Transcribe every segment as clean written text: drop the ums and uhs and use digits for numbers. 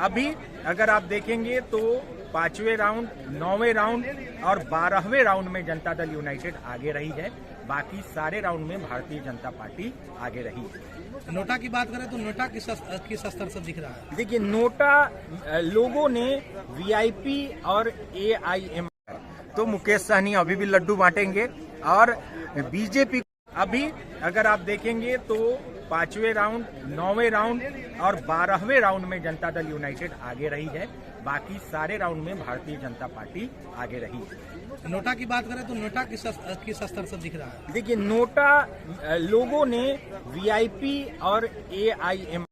अभी अगर आप देखेंगे तो 5वें राउंड, 9वें राउंड और 12वें राउंड में जनता दल यूनाइटेड आगे रही है। बाकी सारे राउंड में भारतीय जनता पार्टी आगे रही है। नोटा की बात करें तो नोटा किस स्तर से दिख रहा है? देखिए, नोटा लोगों ने वीआईपी और एआईएम, तो मुकेश सहनी अभी भी लड्डू बांटेंगे और बीजेपी अभी अगर आप देखेंगे तो 5वें राउंड, 9वें राउंड और 12वें राउंड में जनता दल यूनाइटेड आगे रही है। बाकी सारे राउंड में भारतीय जनता पार्टी आगे रही है। नोटा की बात करें तो नोटा किस स्तर से दिख रहा है? देखिए, नोटा लोगों ने वीआईपी और एआईएम,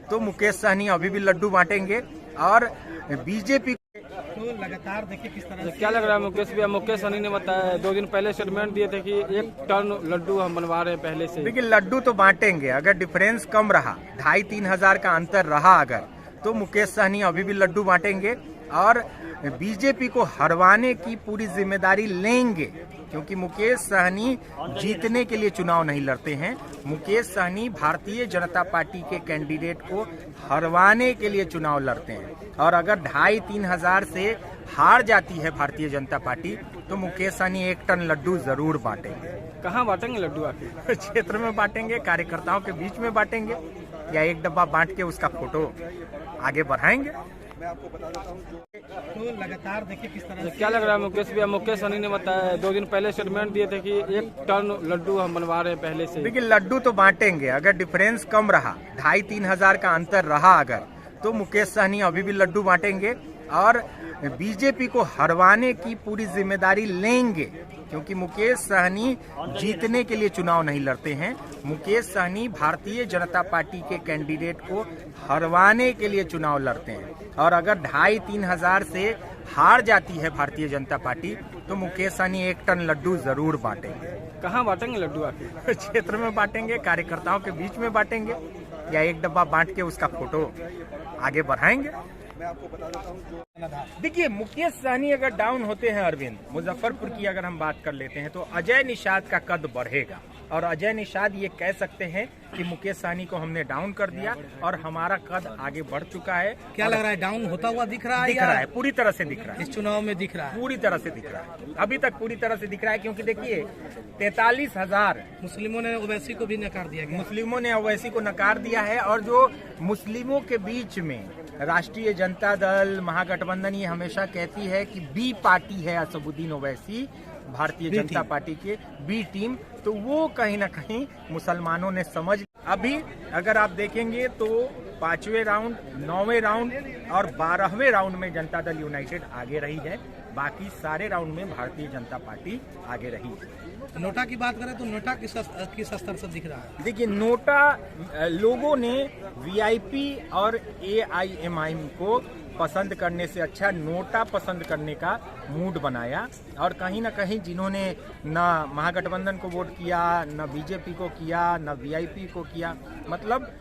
तो मुकेश सहनी अभी भी लड्डू बांटेंगे और बीजेपी तो लगातार देखिए किस तरह क्या लग रहा है मुकेश सहनी ने बताया 2 दिन पहले स्टेटमेंट दिए थे कि 1 टन लड्डू हम बनवा रहे हैं पहले से। देखिए, लड्डू तो बांटेंगे। अगर डिफरेंस कम रहा, 2,500-3 हजार का अंतर रहा अगर, तो मुकेश सहनी अभी भी लड्डू बांटेंगे और बीजेपी को हरवाने की पूरी जिम्मेदारी लेंगे, क्योंकि मुकेश सहनी जीतने के लिए चुनाव नहीं लड़ते हैं। मुकेश सहनी भारतीय जनता पार्टी के कैंडिडेट को हरवाने के लिए चुनाव लड़ते हैं और अगर 2,500-3 हजार से हार जाती है भारतीय जनता पार्टी तो मुकेश सहनी 1 टन लड्डू जरूर बांटेंगे। कहाँ बांटेंगे लड्डू आखिर? क्षेत्र में बांटेंगे, कार्यकर्ताओं के बीच में बांटेंगे या 1 डब्बा बांट के उसका फोटो आगे बढ़ाएंगे। तो लगातार देखिए किस तरह क्या लग रहा है मुकेश सहनी ने बताया 2 दिन पहले स्टेटमेंट दिए थे कि 1 टन लड्डू हम बनवा रहे हैं पहले से। देखिए, लड्डू तो बांटेंगे। अगर डिफरेंस कम रहा, 2,500-3 हजार का अंतर रहा अगर, तो मुकेश सहनी अभी भी लड्डू बांटेंगे और बीजेपी को हरवाने की पूरी जिम्मेदारी लेंगे, क्योंकि मुकेश सहनी जीतने के लिए चुनाव नहीं लड़ते हैं। मुकेश सहनी भारतीय जनता पार्टी के कैंडिडेट को हरवाने के लिए चुनाव लड़ते हैं और अगर 2,500-3 हजार से हार जाती है भारतीय जनता पार्टी तो मुकेश सहनी 1 टन लड्डू जरूर बांटेंगे। कहाँ बांटेंगे लड्डू आखिर? क्षेत्र में बांटेंगे, कार्यकर्ताओं के बीच में बांटेंगे या 1 डब्बा बांट के उसका फोटो आगे बढ़ाएंगे। देखिए, मुकेश सहनी अगर डाउन होते हैं अरविंद, मुजफ्फरपुर की अगर हम बात कर लेते हैं तो अजय निषाद का कद बढ़ेगा और अजय निषाद ये कह सकते हैं कि मुकेश सहनी को हमने डाउन कर दिया और हमारा कद आगे बढ़ चुका है। क्या लग रहा है, डाउन होता हुआ दिख रहा है? दिख रहा है, पूरी तरह से दिख रहा है। इस चुनाव में दिख रहा है, पूरी तरह से दिख रहा है। अभी तक पूरी तरह से दिख रहा है, क्योंकि देखिए 43,000 मुस्लिमों ने ओवैसी को भी नकार दिया गया। मुस्लिमों ने ओवैसी को नकार दिया है और जो मुस्लिमों के बीच में राष्ट्रीय जनता दल, महागठबंधन ये हमेशा कहती है कि बी पार्टी है असदुद्दीन ओवैसी, भारतीय जनता पार्टी के बी टीम, तो वो कहीं ना कहीं मुसलमानों ने समझ। अभी अगर आप देखेंगे तो 5वें राउंड, 9वें राउंड और 12वें राउंड में जनता दल यूनाइटेड आगे रही है। बाकी सारे राउंड में भारतीय जनता पार्टी आगे रही है। नोटा की बात करें तो नोटा किस स्तर से दिख रहा है? देखिए, नोटा लोगों ने वीआईपी और एआईएमआईएम को पसंद करने से अच्छा नोटा पसंद करने का मूड बनाया और कहीं ना कहीं जिन्होंने न महागठबंधन को वोट किया, न बीजेपी को किया, न वीआईपी को किया, मतलब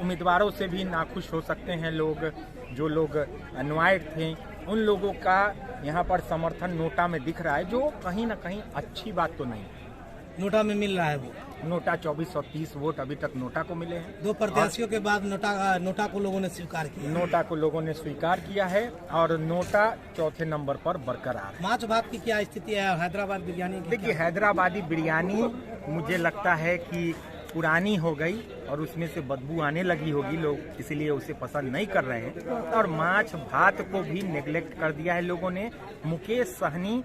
उम्मीदवारों से भी नाखुश हो सकते हैं लोग। जो लोग अनवाइड थे उन लोगों का यहाँ पर समर्थन नोटा में दिख रहा है, जो कहीं ना कहीं अच्छी बात तो नहीं। नोटा में मिल रहा है वो नोटा 2430 वोट अभी तक नोटा को मिले हैं। 2 प्रत्याशियों के बाद नोटा को लोगों ने स्वीकार किया। नोटा को लोगों ने स्वीकार किया है और नोटा 4थे नंबर पर बरकरार है। माछ भात की क्या स्थिति है हैदराबाद बिरयानी की? देखिए, हैदराबादी बिरयानी मुझे लगता है कि पुरानी हो गई और उसमें से बदबू आने लगी होगी, लोग इसीलिए उसे पसंद नहीं कर रहे हैं और माछ भात को भी नेग्लेक्ट कर दिया है लोगों ने। मुकेश सहनी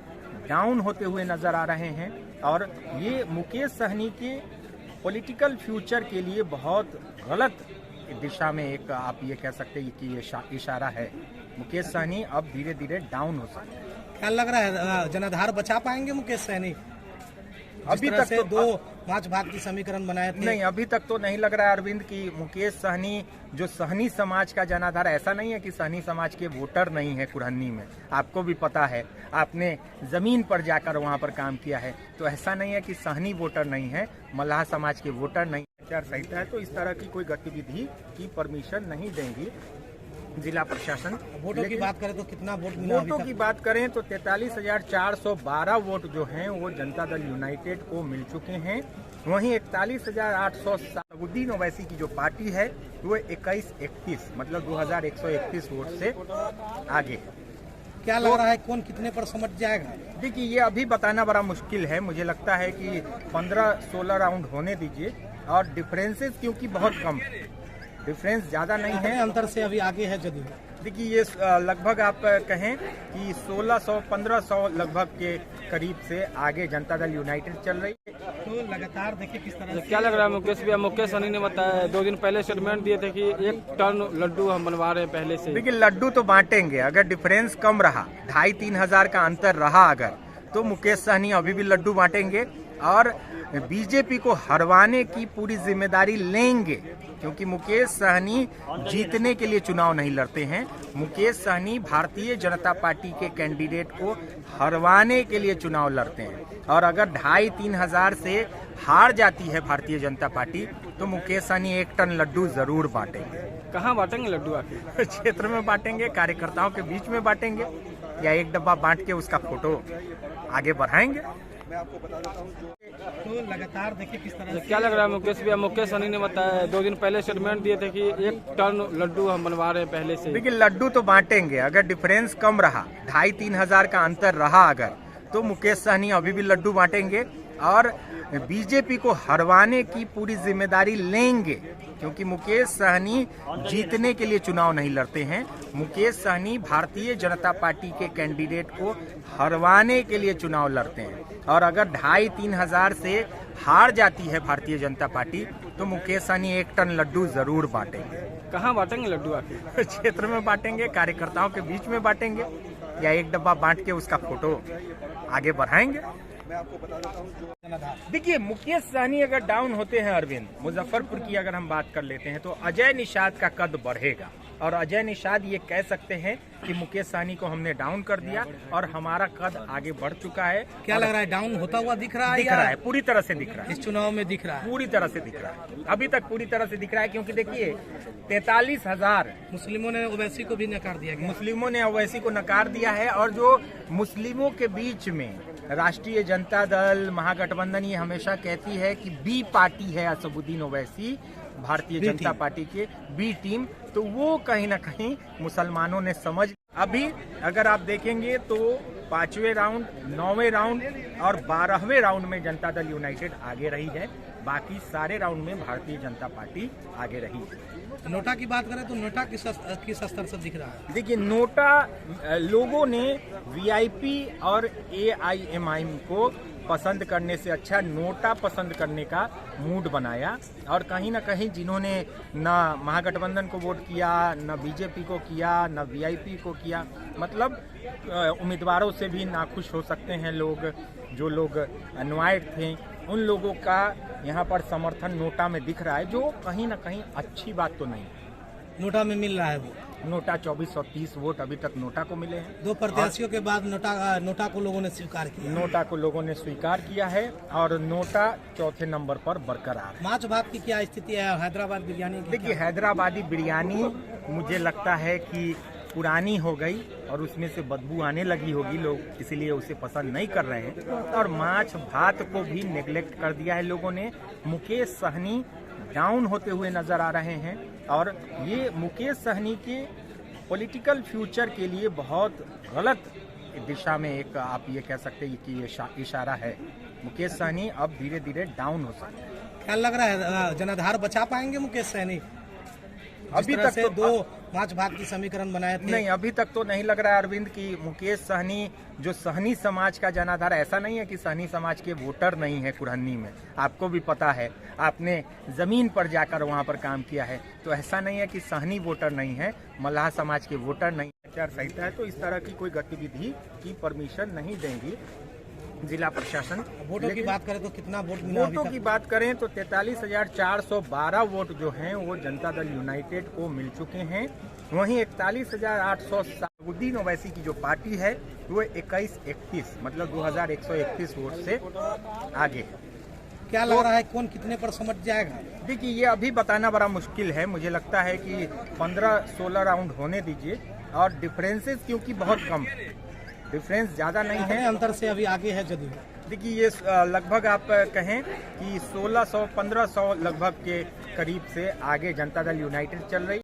डाउन होते हुए नजर आ रहे हैं और ये मुकेश सहनी के पॉलिटिकल फ्यूचर के लिए बहुत गलत दिशा में एक आप ये कह सकते हैं कि ये इशारा है। मुकेश सहनी अब धीरे धीरे डाउन हो सकते हैं। क्या लग रहा है, जनाधार बचा पाएंगे मुकेश सहनी? अभी तक तो 2 माछ भात की समीकरण बनाए थे। नहीं, अभी तक तो नहीं लग रहा है अरविंद की मुकेश सहनी जो सहनी समाज का जनाधार, ऐसा नहीं है कि सहनी समाज के वोटर नहीं है कुरहन्नी में। आपको भी पता है, आपने जमीन पर जाकर वहां पर काम किया है, तो ऐसा नहीं है कि सहनी वोटर नहीं है, मल्लाह समाज के वोटर नहीं। आचार संहिता है तो इस तरह की कोई गतिविधि की परमिशन नहीं देंगी। जिला प्रशासन। वोटों की बात करें तो कितना वोट मिला अभी वोटों तक? की बात करें तो 43,412 वोट जो हैं वो जनता दल यूनाइटेड को मिल चुके हैं। वहीं 41,800 सलाउद्दीन ओवैसी की जो पार्टी है वो 2131 मतलब 2131 वोट से आगे है। क्या लग रहा है कौन कितने पर समझ जाएगा? देखिए ये अभी बताना बड़ा मुश्किल है। मुझे लगता है कि 15-16 राउंड होने दीजिए और डिफरेंसेस क्योंकि बहुत कम है, डिफरेंस ज़्यादा नहीं है। अंतर से अभी आगे है जदयू। देखिए ये लगभग आप कहें कि 1600-1500 लगभग के करीब से आगे जनता दल यूनाइटेड चल रही है। तो लगातार देखिए किस तरह से क्या लग रहा है मुकेश भैया? मुकेश सहनी ने बताया 2 दिन पहले स्टेटमेंट दिए थे कि 1 टन लड्डू हम बनवा रहे हैं पहले से। देखिए लड्डू तो बांटेंगे, अगर डिफरेंस कम रहा, 2,500-3 हजार का अंतर रहा अगर, तो मुकेश सहनी अभी भी लड्डू बांटेंगे और बीजेपी को हरवाने की पूरी जिम्मेदारी लेंगे, क्योंकि मुकेश सहनी जीतने के लिए चुनाव नहीं लड़ते हैं। मुकेश सहनी भारतीय जनता पार्टी के कैंडिडेट को हरवाने के लिए चुनाव लड़ते हैं और अगर 2,500-3 हजार से हार जाती है भारतीय जनता पार्टी तो मुकेश सहनी 1 टन लड्डू जरूर बांटेंगे। कहाँ बांटेंगे लड्डू आके? क्षेत्र में बांटेंगे, कार्यकर्ताओं के बीच में बांटेंगे या 1 डब्बा बांट के उसका फोटो आगे बढ़ाएंगे। तो लगातार देखिए किस तरह से क्या लग रहा है मुकेश भैया? मुकेश सहनी ने बताया 2 दिन पहले स्टेटमेंट दिए थे कि 1 टन लड्डू हम बनवा रहे हैं पहले से। देखिए लड्डू तो बांटेंगे, अगर डिफरेंस कम रहा, 2,500-3 हजार का अंतर रहा अगर, तो मुकेश सहनी अभी भी लड्डू बांटेंगे और बीजेपी को हरवाने की पूरी जिम्मेदारी लेंगे, क्योंकि मुकेश सहनी जीतने के लिए चुनाव नहीं लड़ते हैं। मुकेश सहनी भारतीय जनता पार्टी के कैंडिडेट को हरवाने के लिए चुनाव लड़ते हैं और अगर 2,500-3 हजार से हार जाती है भारतीय जनता पार्टी तो मुकेश सहनी 1 टन लड्डू जरूर बांटेंगे। कहाँ बांटेंगे लड्डू आके? क्षेत्र में बांटेंगे, कार्यकर्ताओं के बीच में बांटेंगे या 1 डब्बा बांट के उसका फोटो आगे बढ़ाएंगे। देखिए मुकेश सहनी अगर डाउन होते हैं अरविंद, मुजफ्फरपुर की अगर हम बात कर लेते हैं तो अजय निषाद का कद बढ़ेगा और अजय निषाद ये कह सकते हैं कि मुकेश सहनी को हमने डाउन कर दिया और हमारा कद आगे बढ़ चुका है। क्या लग रहा है डाउन होता हुआ दिख रहा है? दिख रहा है, पूरी तरह से दिख रहा है। इस चुनाव में दिख रहा है, पूरी तरह से दिख रहा है, अभी तक पूरी तरह से दिख रहा है, क्योंकि देखिए 43,000 मुस्लिमों ने ओवैसी को भी नकार दिया गया। मुस्लिमों ने ओवैसी को नकार दिया है और जो मुस्लिमों के बीच में राष्ट्रीय जनता दल महागठबंधन ये हमेशा कहती है कि बी पार्टी है असदुद्दीन ओवैसी, भारतीय जनता पार्टी के बी टीम, तो वो कहीं ना कहीं मुसलमानों ने समझ। अभी अगर आप देखेंगे तो 5वें राउंड, 9वें राउंड और 12वें राउंड में जनता दल यूनाइटेड आगे रही है, बाकी सारे राउंड में भारतीय जनता पार्टी आगे रही है। नोटा की बात करें तो नोटा किस स्तर से दिख रहा है? देखिए नोटा लोगों ने वीआईपी और एआईएमआईएम को पसंद करने से अच्छा नोटा पसंद करने का मूड बनाया और कहीं ना कहीं जिन्होंने न महागठबंधन को वोट किया, न बीजेपी को किया, न वीआईपी को किया, मतलब उम्मीदवारों से भी नाखुश हो सकते हैं लोग, जो लोग अनवाइड थे उन लोगों का यहाँ पर समर्थन नोटा में दिख रहा है, जो कहीं ना कहीं अच्छी बात तो नहीं। नोटा में मिल रहा है वो नोटा 2430 वोट अभी तक नोटा को मिले हैं। 2 प्रत्याशियों के बाद नोटा को लोगों ने स्वीकार किया। नोटा को लोगों ने स्वीकार किया है और नोटा 4थे नंबर पर बरकरार है। माछ भात की क्या स्थिति है? हैदराबाद बिरयानी की? देखिए हैदराबादी बिरयानी मुझे लगता है कि पुरानी हो गई और उसमें से बदबू आने लगी होगी, लोग इसीलिए उसे पसंद नहीं कर रहे हैं और माछ भात को भी नेग्लेक्ट कर दिया है लोगों ने। मुकेश सहनी डाउन होते हुए नजर आ रहे हैं और ये मुकेश सहनी के पॉलिटिकल फ्यूचर के लिए बहुत गलत दिशा में एक आप ये कह सकते हैं कि ये इशारा है। मुकेश सहनी अब धीरे धीरे डाउन हो सकते हैं। क्या लग रहा है जनाधार बचा पाएंगे मुकेश सहनी? अभी तक से तो 2 माछ भात की समीकरण बनाए थे। नहीं, अभी तक तो नहीं लग रहा है अरविंद की मुकेश सहनी जो सहनी समाज का जनाधार, ऐसा नहीं है कि सहनी समाज के वोटर नहीं है कुरहन्नी में, आपको भी पता है, आपने जमीन पर जाकर वहां पर काम किया है, तो ऐसा नहीं है कि सहनी वोटर नहीं है, मल्लाह समाज के वोटर नहीं। आचार संहिता है तो इस तरह की कोई गतिविधि की परमिशन नहीं देंगी जिला प्रशासन। वोटों की बात करें तो कितना वोट मिला अभी वोटों तक? की बात करें तो 43,412 वोट जो हैं वो जनता दल यूनाइटेड को मिल चुके हैं। वहीं 41,800 सलाउद्दीन ओवैसी की जो पार्टी है वो 2131 मतलब 2131 वोट से आगे है। क्या लग रहा है कौन कितने पर समझ जाएगा? देखिए, ये अभी बताना बड़ा मुश्किल है। मुझे लगता है कि 15-16 राउंड होने दीजिए, और डिफरेंसेस क्योंकि बहुत कम, डिफरेंस ज़्यादा नहीं कितने है। अंतर से अभी आगे है जदयू? देखिए, ये लगभग आप कहें कि 1600-1500 लगभग के करीब से आगे जनता दल यूनाइटेड चल रही।